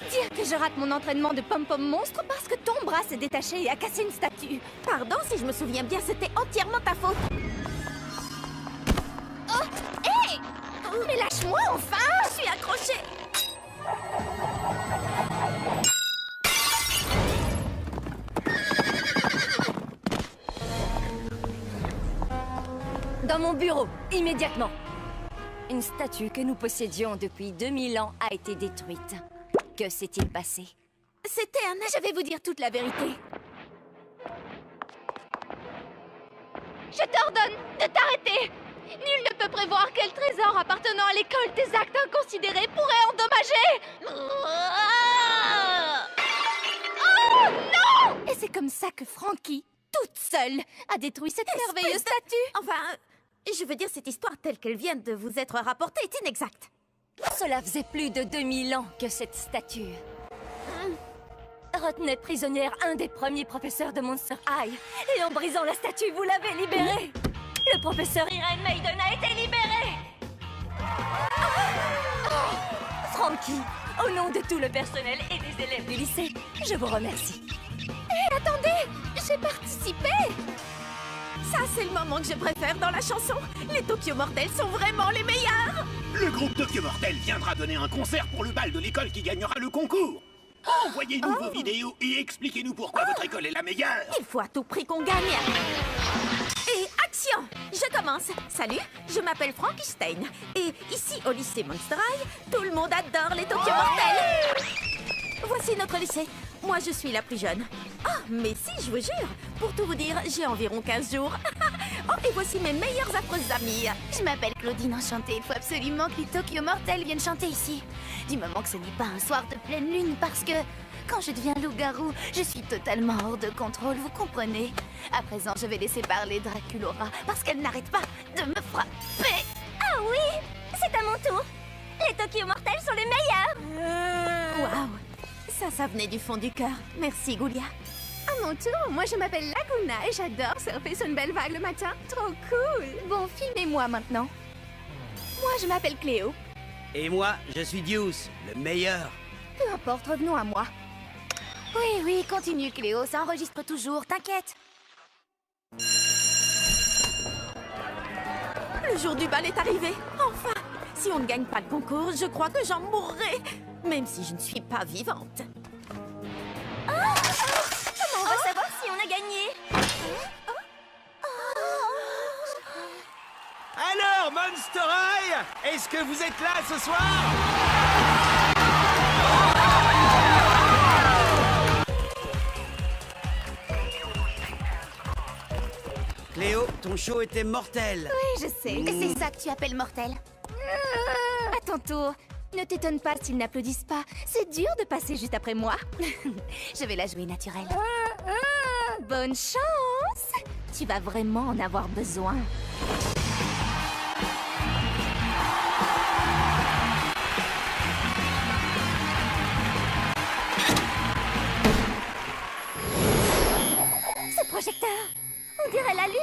Dire que je rate mon entraînement de pom-pom monstre parce que ton bras s'est détaché et a cassé une statue. Pardon, si je me souviens bien, c'était entièrement ta faute. Oh, hé! Mais lâche-moi enfin! Je suis accrochée. Dans mon bureau, immédiatement. Une statue que nous possédions depuis 2000 ans a été détruite. Que s'est-il passé? C'était un... Je vais vous dire toute la vérité. Je t'ordonne de t'arrêter! Nul ne peut prévoir quel trésor appartenant à l'école des actes inconsidérés pourrait endommager! Oh non! Et c'est comme ça que Frankie, toute seule, a détruit cette merveilleuse statue! Enfin, je veux dire, cette histoire telle qu'elle vient de vous être rapportée est inexacte. Cela faisait plus de 2000 ans que cette statue retenait prisonnière un des premiers professeurs de Monster High. Et en brisant la statue, vous l'avez libérée. Le professeur Irene Maiden a été libéré. Frankie, au nom de tout le personnel et des élèves du lycée, je vous remercie. Hé, attendez! J'ai participé! Ça, c'est le moment que je préfère dans la chanson. Les Tokyo Mortels sont vraiment les meilleurs. Le groupe Tokyo Mortel viendra donner un concert pour le bal de l'école qui gagnera le concours. Envoyez-nous vos vidéos et expliquez-nous pourquoi votre école est la meilleure. Il faut à tout prix qu'on gagne. Et action! Je commence. Salut, je m'appelle Frankenstein. Et ici, au lycée Monster High, tout le monde adore les Tokyo Mortels. Voici notre lycée. Moi, je suis la plus jeune. Ah, mais si, je vous jure. Pour tout vous dire, j'ai environ 15 jours. Oh, et voici mes meilleures affreuses amies. Je m'appelle Claudine Enchantée. Il faut absolument que les Tokyo Mortels viennent chanter ici. Du moment que ce n'est pas un soir de pleine lune, parce que quand je deviens loup-garou, je suis totalement hors de contrôle, vous comprenez? À présent, je vais laisser parler Draculora, parce qu'elle n'arrête pas de me frapper. Ah oui, c'est à mon tour. Les Tokyo Mortels sont les meilleurs. Waouh! Ça venait du fond du cœur. Merci, Goulia. À mon tour, moi je m'appelle Laguna et j'adore surfer sur une belle vague le matin. Trop cool! Bon, filmez-moi maintenant. Moi je m'appelle Cléo. Et moi, je suis Deuce, le meilleur. Peu importe, revenons à moi. Oui, continue Cléo, ça enregistre toujours, t'inquiète. Le jour du bal est arrivé. Enfin! Si on ne gagne pas le concours, je crois que j'en mourrai. Même si je ne suis pas vivante. Comment on va savoir si on a gagné? Alors, Monster High, est-ce que vous êtes là ce soir? Cléo, ton show était mortel. Oui, je sais. C'est ça que tu appelles mortel. À ton tour. Ne t'étonne pas s'ils n'applaudissent pas. C'est dur de passer juste après moi. Je vais la jouer naturelle. Bonne chance! Tu vas vraiment en avoir besoin. Ce projecteur, on dirait la lune.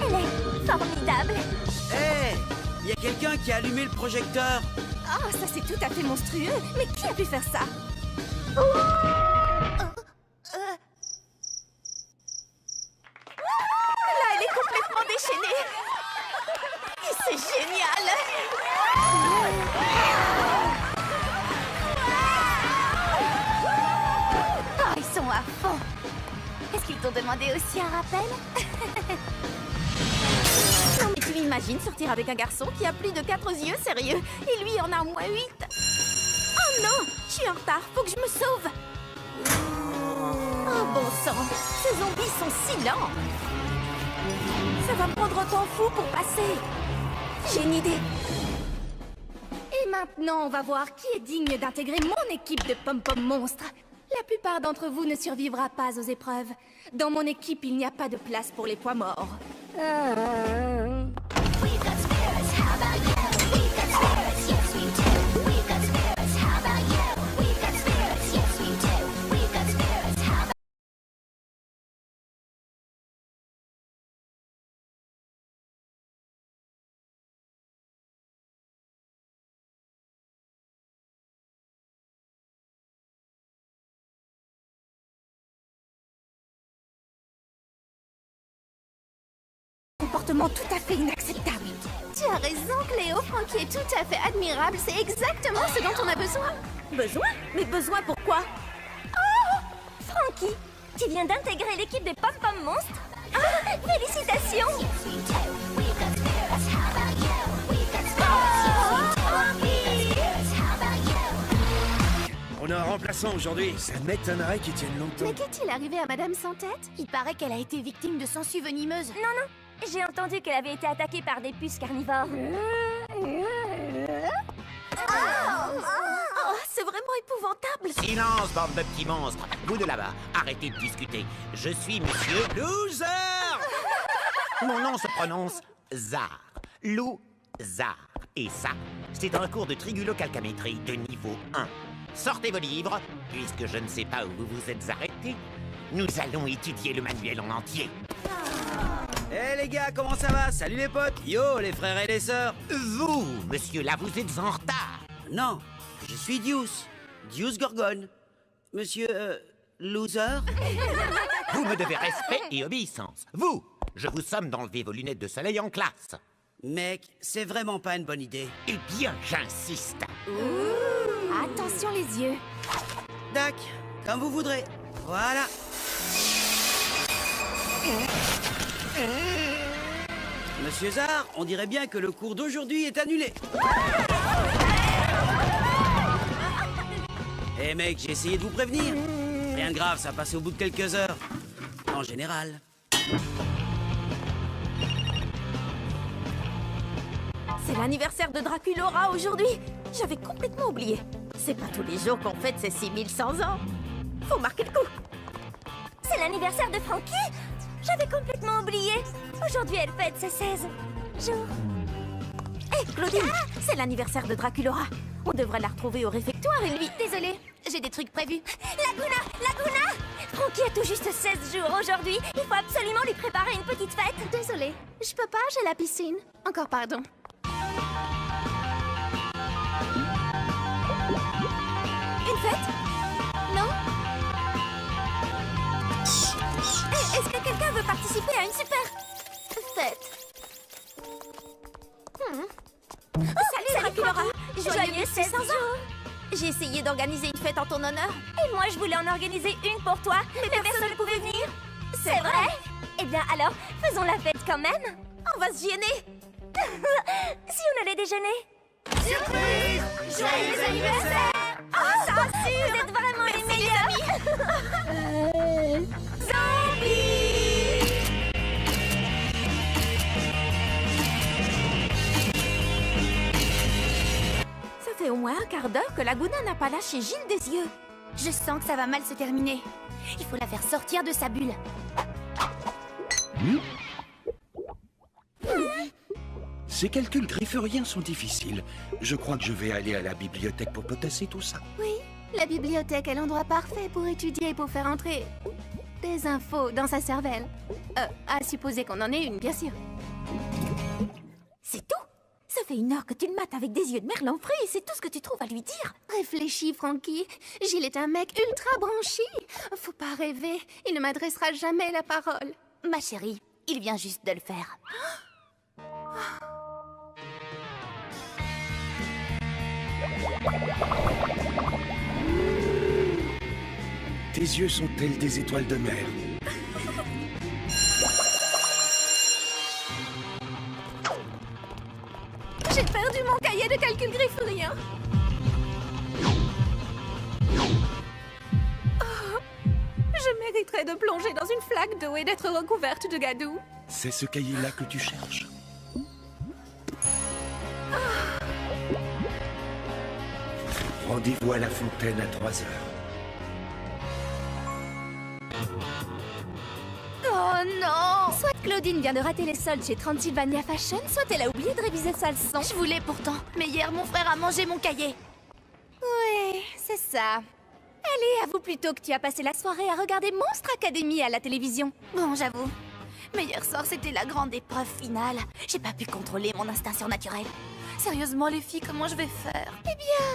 Elle est formidable. Hé, il y a quelqu'un qui a allumé le projecteur. Ah, ça c'est tout à fait monstrueux. Mais qui a pu faire ça? Là, elle est complètement déchaînée. Et c'est génial. Oh, ils sont à fond. Est-ce qu'ils t'ont demandé aussi un rappel? Non, mais tu imagines sortir avec un garçon qui a plus de 4 yeux, sérieux? Et lui en a au moins 8. Oh non! Je suis en retard, faut que je me sauve. Oh bon sang, ces zombies sont si lents. Ça va me prendre un temps fou pour passer. J'ai une idée. Et maintenant, on va voir qui est digne d'intégrer mon équipe de pom-pom monstres. La plupart d'entre vous ne survivra pas aux épreuves. Dans mon équipe, il n'y a pas de place pour les poids morts. comportement tout à fait inacceptable. Tu as raison, Cléo. Frankie est tout à fait admirable. C'est exactement ce dont on a besoin. Besoin? Mais besoin pourquoi? Frankie, tu viens d'intégrer l'équipe des Pom Pom Monstres. Ah, félicitations! On a un remplaçant aujourd'hui. Ça m'étonnerait qu'il tienne longtemps. Mais qu'est-il arrivé à Madame Sans Tête? Il paraît qu'elle a été victime de sangsues venimeuses. Non, j'ai entendu qu'elle avait été attaquée par des puces carnivores. Oh, c'est vraiment épouvantable. Silence, bande de petits monstres. Vous de là-bas, arrêtez de discuter. Je suis monsieur Loser! Mon nom se prononce Zar. Lou-Zar. Et ça, c'est un cours de trigulocalcamétrie de niveau 1. Sortez vos livres, puisque je ne sais pas où vous vous êtes arrêtés. Nous allons étudier le manuel en entier. Eh les gars, comment ça va? Salut les potes! Yo, les frères et les sœurs! Vous, monsieur, là, vous êtes en retard. Non, je suis Deuce. Deuce Gorgone. Monsieur, Loser? Vous me devez respect et obéissance. Vous, je vous somme d'enlever vos lunettes de soleil en classe. Mec, c'est vraiment pas une bonne idée. Eh bien, j'insiste. Attention les yeux. Dac, comme vous voudrez. Voilà. Monsieur Zar, on dirait bien que le cours d'aujourd'hui est annulé. Eh mec, j'ai essayé de vous prévenir. Rien de grave, ça a passé au bout de quelques heures. En général. C'est l'anniversaire de Draculaura aujourd'hui. J'avais complètement oublié. C'est pas tous les jours qu'on fête ses 6100 ans. Faut marquer le coup. C'est l'anniversaire de Frankie? J'avais complètement oublié. Aujourd'hui, elle fête ses 16 jours. Hé, Claudine, c'est l'anniversaire de Draculaura. On devrait la retrouver au réfectoire et lui... Désolée, j'ai des trucs prévus. Laguna! Frankie a tout juste 16 jours aujourd'hui. Il faut absolument lui préparer une petite fête. Désolée, je peux pas, j'ai la piscine. Encore pardon. Une fête? Non? Est-ce que quelqu'un veut participer à une super Fête. Salut Draculaura! Joyeux 16 jours! J'ai essayé d'organiser une fête en ton honneur. Et moi, je voulais en organiser une pour toi, mais personne ne pouvait venir. C'est vrai? Eh bien, alors, faisons la fête quand même. On va se gêner. Si on allait déjeuner. Surprise! Joyeux anniversaire! Oh, ça vous êtes vraiment les meilleurs! Zombie! Ça fait au moins un quart d'heure que Laguna n'a pas lâché Gilles des yeux. Je sens que ça va mal se terminer. Il faut la faire sortir de sa bulle. Ces calculs grifferiens sont difficiles. Je crois que je vais aller à la bibliothèque pour potasser tout ça. Oui, la bibliothèque est l'endroit parfait pour étudier et pour faire entrer des infos dans sa cervelle. À supposer qu'on en ait une, bien sûr. C'est tout? Ça fait 1 heure que tu le mates avec des yeux de merlan frit et c'est tout ce que tu trouves à lui dire. Réfléchis, Frankie. Gilles est un mec ultra branché. Faut pas rêver. Il ne m'adressera jamais la parole. Ma chérie, il vient juste de le faire. Tes yeux sont tels des étoiles de mer. J'ai perdu mon cahier de calcul griffurien. Oh, je mériterais de plonger dans une flaque d'eau et d'être recouverte de gadou. C'est ce cahier-là que tu cherches. Rendez-vous à la fontaine à 3 heures. Oh non! Soit Claudine vient de rater les soldes chez Transylvania Fashion, soit elle a oublié de réviser sa leçon. Je voulais pourtant, mais hier mon frère a mangé mon cahier. Oui, c'est ça. Allez, avoue plutôt que tu as passé la soirée à regarder Monstre Academy à la télévision. Bon, j'avoue. Mais hier soir, c'était la grande épreuve finale. J'ai pas pu contrôler mon instinct surnaturel. Sérieusement, les filles, comment je vais faire? Eh bien,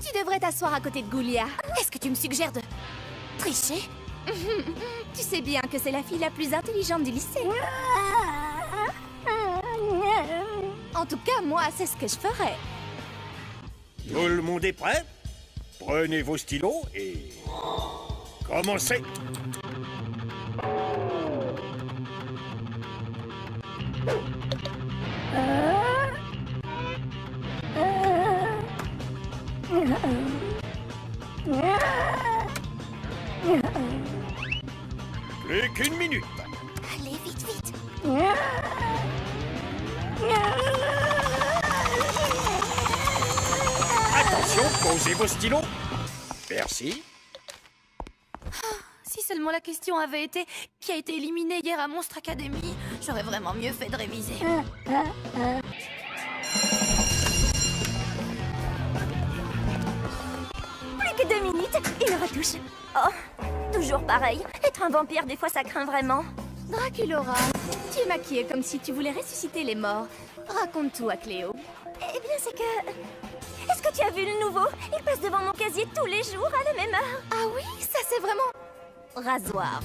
tu devrais t'asseoir à côté de Goulia. Est-ce que tu me suggères de tricher? Tu sais bien que c'est la fille la plus intelligente du lycée. En tout cas, moi, c'est ce que je ferais. Tout le monde est prêt? Prenez vos stylos et... commencez! Plus qu'une minute. Allez, vite, vite. Attention, posez vos stylos. Merci. Si seulement la question avait été qui a été éliminé hier à Monstre Academy, j'aurais vraiment mieux fait de réviser. Plus que 2 minutes, une retouche. Oh, toujours pareil. Être un vampire, des fois, ça craint vraiment. Draculaura, tu es maquillée comme si tu voulais ressusciter les morts. Raconte tout à Cléo. Eh bien, c'est que... Est-ce que tu as vu le nouveau? Il passe devant mon casier tous les jours à la même heure. Ah oui, ça c'est vraiment... Rasoir.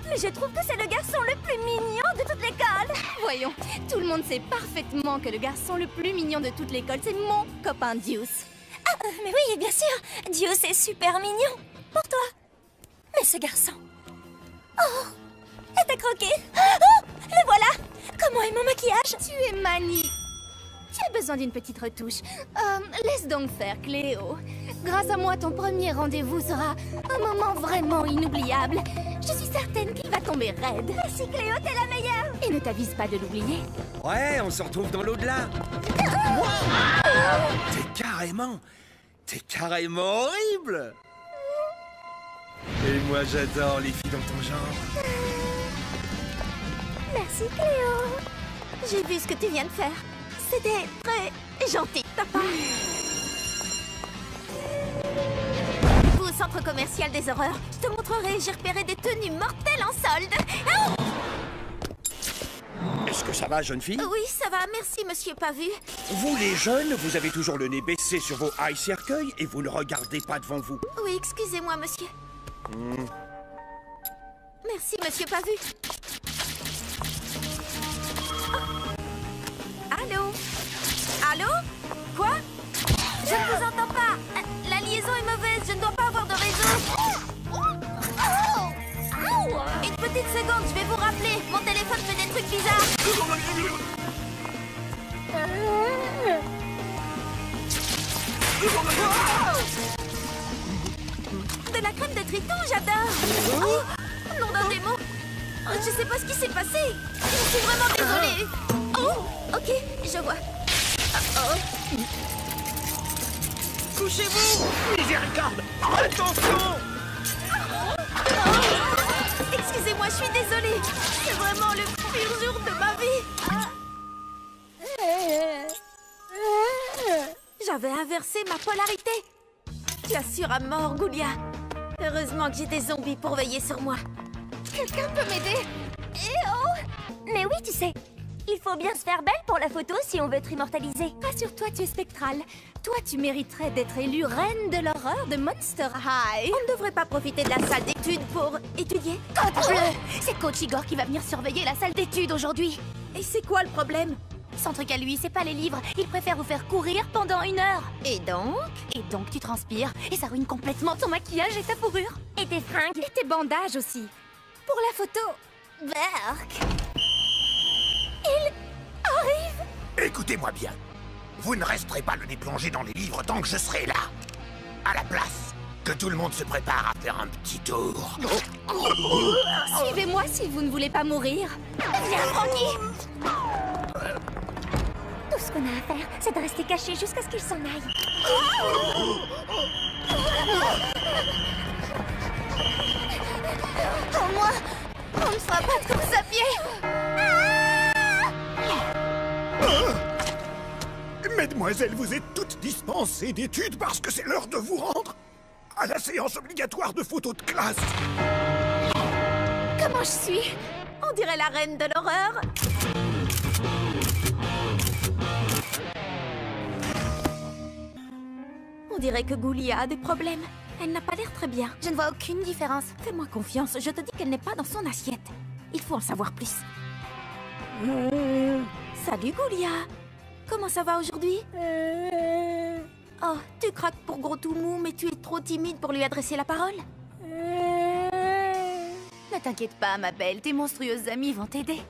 Mais je trouve que c'est le garçon le plus mignon de toute l'école. Voyons, tout le monde sait parfaitement que le garçon le plus mignon de toute l'école, c'est mon copain Deuce. Ah, mais oui, bien sûr. Dieu, c'est super mignon. Pour toi. Mais ce garçon... Oh, elle t'a croqué. Oh, le voilà. Comment est mon maquillage? Tu es magnifique. Tu as besoin d'une petite retouche. Laisse donc faire, Cléo. Grâce à moi, ton premier rendez-vous sera un moment vraiment inoubliable. Je suis certaine qu'il va tomber raide. Merci Cléo, t'es la meilleure. Et ne t'avise pas de l'oublier. Ouais, on se retrouve dans l'au-delà. T'es carrément horrible. Et moi, j'adore les filles dans ton genre. Merci Cléo. J'ai vu ce que tu viens de faire. C'était très gentil de ta part. Au centre commercial des horreurs, je te montrerai, j'ai repéré des tenues mortelles en solde. Ah! Est-ce que ça va, jeune fille? Oui, ça va, merci, monsieur Pavu. Vous, les jeunes, vous avez toujours le nez baissé sur vos high cercueils et vous ne regardez pas devant vous. Oui, excusez-moi, monsieur. Merci, monsieur Pavu. Allô? Allô? Quoi? Je ne vous entends pas. La liaison est mauvaise, je ne dois pas avoir de réseau. Une petite seconde, je vais vous rappeler. Mon téléphone fait des trucs bizarres. De la crème de triton, j'adore. Oh, nom d'un démon. Je sais pas ce qui s'est passé. Je suis vraiment désolée. Oh, ok, je vois. Oh. Couchez-vous! Miséricorde! Attention! Excusez-moi, je suis désolée. C'est vraiment le pire jour de ma vie. J'avais inversé ma polarité. Tu assures à mort, Goulia. Heureusement que j'ai des zombies pour veiller sur moi. Quelqu'un peut m'aider? Mais oui, tu sais, il faut bien se faire belle pour la photo si on veut être immortalisé. Rassure-toi, tu es spectrale. Toi, tu mériterais d'être élue reine de l'horreur de Monster High. On ne devrait pas profiter de la salle d'études pour étudier? Code bleu! C'est Coach Igor qui va venir surveiller la salle d'études aujourd'hui. Et c'est quoi le problème? Son truc à lui, c'est pas les livres. Il préfère vous faire courir pendant 1 heure. Et donc? Et donc, tu transpires et ça ruine complètement ton maquillage et ta fourrure. Et tes fringues. Et tes bandages aussi. Pour la photo... Berk. Il arrive. Écoutez-moi bien. Vous ne resterez pas le nez plongé dans les livres tant que je serai là. À la place, que tout le monde se prépare à faire un petit tour. Suivez-moi si vous ne voulez pas mourir. Viens, Frankie. Tout ce qu'on a à faire, c'est de rester caché jusqu'à ce qu'il s'en aille. Au moins, on ne sera pas tous à pied. Mesdemoiselles, vous êtes toutes dispensées d'études parce que c'est l'heure de vous rendre à la séance obligatoire de photos de classe. Comment je suis? On dirait la reine de l'horreur. On dirait que Goulia a des problèmes. Elle n'a pas l'air très bien. Je ne vois aucune différence. Fais-moi confiance, je te dis qu'elle n'est pas dans son assiette. Il faut en savoir plus. Salut, Goulia. Comment ça va aujourd'hui? Oh, tu craques pour Gros tout mou, mais tu es trop timide pour lui adresser la parole. Ne t'inquiète pas, ma belle, tes monstrueuses amies vont t'aider.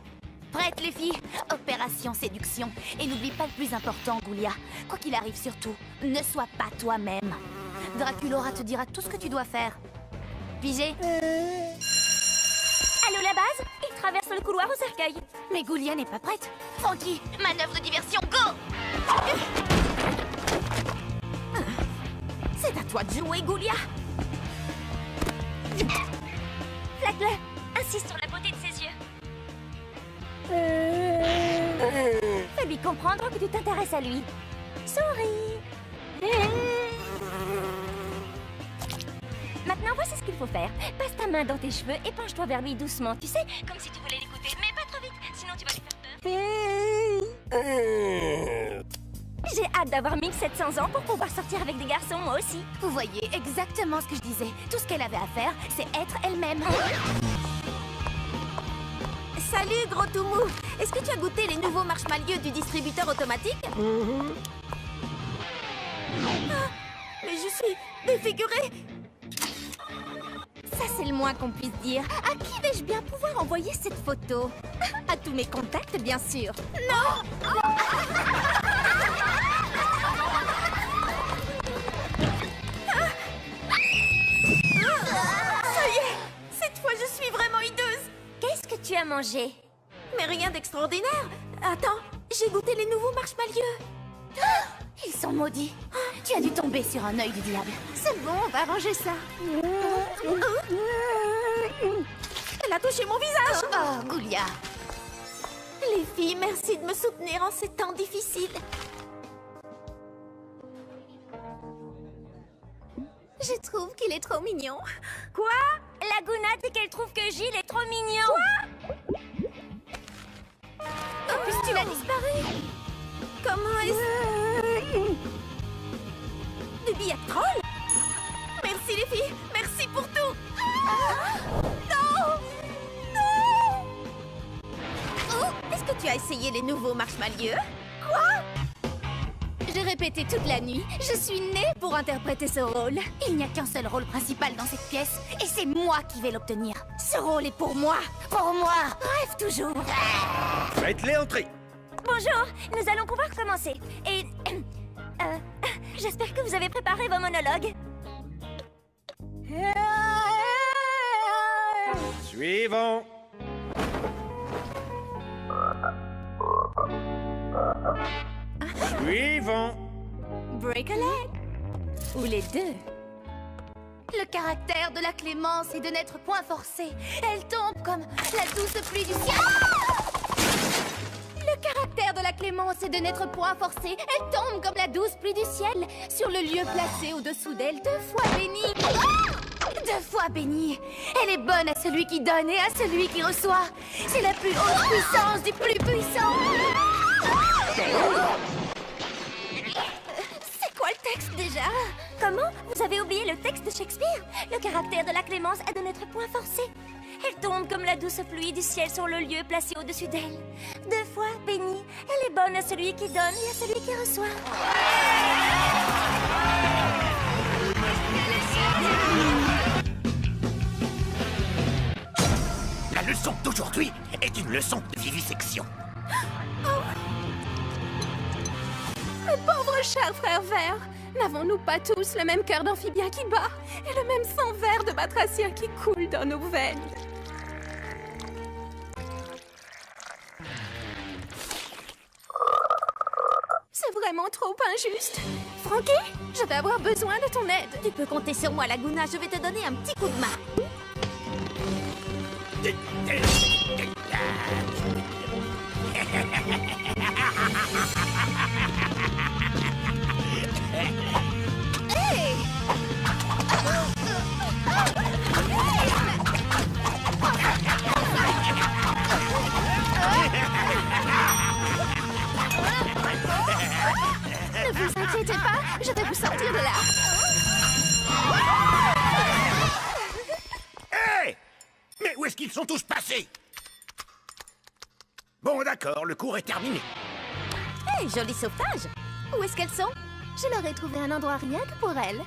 Prête, les filles? Opération séduction. Et n'oublie pas le plus important, Goulia. Quoi qu'il arrive surtout, ne sois pas toi-même. Draculaura te dira tout ce que tu dois faire. Pigé? Allô, la base? Il traverse le couloir au cercueil. Mais Goulia n'est pas prête. Frankie, manœuvre de diversion, go! C'est à toi de jouer, Goulia. Flaque-le. Insiste sur la beauté de ses yeux. Fais-lui comprendre que tu t'intéresses à lui. Souris. Maintenant, voici ce qu'il faut faire. Passe ta main dans tes cheveux et penche-toi vers lui doucement, tu sais, comme si tu voulais l'écouter. Mais pas trop vite, sinon tu vas lui faire peur. J'ai hâte d'avoir 1700 ans pour pouvoir sortir avec des garçons, moi aussi. Vous voyez exactement ce que je disais. Tout ce qu'elle avait à faire, c'est être elle-même. Salut, Gros tout mou. Est-ce que tu as goûté les nouveaux marshmallows du distributeur automatique? Ah, mais je suis défigurée. Ça, c'est le moins qu'on puisse dire. À qui vais-je bien pouvoir envoyer cette photo? À tous mes contacts, bien sûr. Non! Ça y est! Cette fois, je suis vraiment hideuse! Qu'est-ce que tu as mangé? Mais rien d'extraordinaire. Attends, j'ai goûté les nouveaux marshmallows. Ils sont maudits. Tu as dû tomber sur un œil du diable. C'est bon, on va arranger ça. Elle a touché mon visage. Oh, Goulia. Les filles, merci de me soutenir en ces temps difficiles. Je trouve qu'il est trop mignon. Quoi? Laguna dit qu'elle trouve que Gilles est trop mignon. Quoi? En plus, tu l'as disparu. Comment est-ce... Des billets de troll? Merci les filles, merci pour tout. Non! Non! Oh, est-ce que tu as essayé les nouveaux marshmallows? Quoi? J'ai répété toute la nuit. Je suis née pour interpréter ce rôle. Il n'y a qu'un seul rôle principal dans cette pièce, et c'est moi qui vais l'obtenir. Ce rôle est pour moi. Pour moi. Rêve toujours. Faites-les entrer. Bonjour, nous allons pouvoir commencer. Et... j'espère que vous avez préparé vos monologues. Suivons. Suivons. Break a leg. Ou les deux. Le caractère de la clémence est de n'être point forcé. Elle tombe comme la douce pluie du ciel. Le caractère de la clémence est de n'être point forcée. Elle tombe comme la douce pluie du ciel sur le lieu placé au-dessous d'elle, 2 fois bénie. 2 fois bénie. Elle est bonne à celui qui donne et à celui qui reçoit. C'est la plus haute puissance du plus puissant. C'est quoi le texte déjà? Comment? Vous avez oublié le texte de Shakespeare? Le caractère de la clémence est de n'être point forcé. Elle tombe comme la douce pluie du ciel sur le lieu placé au-dessus d'elle. 2 fois bénie. Elle est bonne à celui qui donne et à celui qui reçoit. La leçon d'aujourd'hui est une leçon de vivisection. Le pauvre cher frère vert. N'avons-nous pas tous le même cœur d'amphibien qui bat et le même sang vert de batracien qui coule dans nos veines? C'est vraiment trop injuste. Frankie, je vais avoir besoin de ton aide. Tu peux compter sur moi, Laguna. Je vais te donner un petit coup de main. Ne vous inquiétez pas, je vais vous sortir de là. Hé! Mais où est-ce qu'ils sont tous passés? Bon, d'accord, le cours est terminé. Hey, joli sauvetage! Où est-ce qu'elles sont? Je leur ai trouvé un endroit rien que pour elles.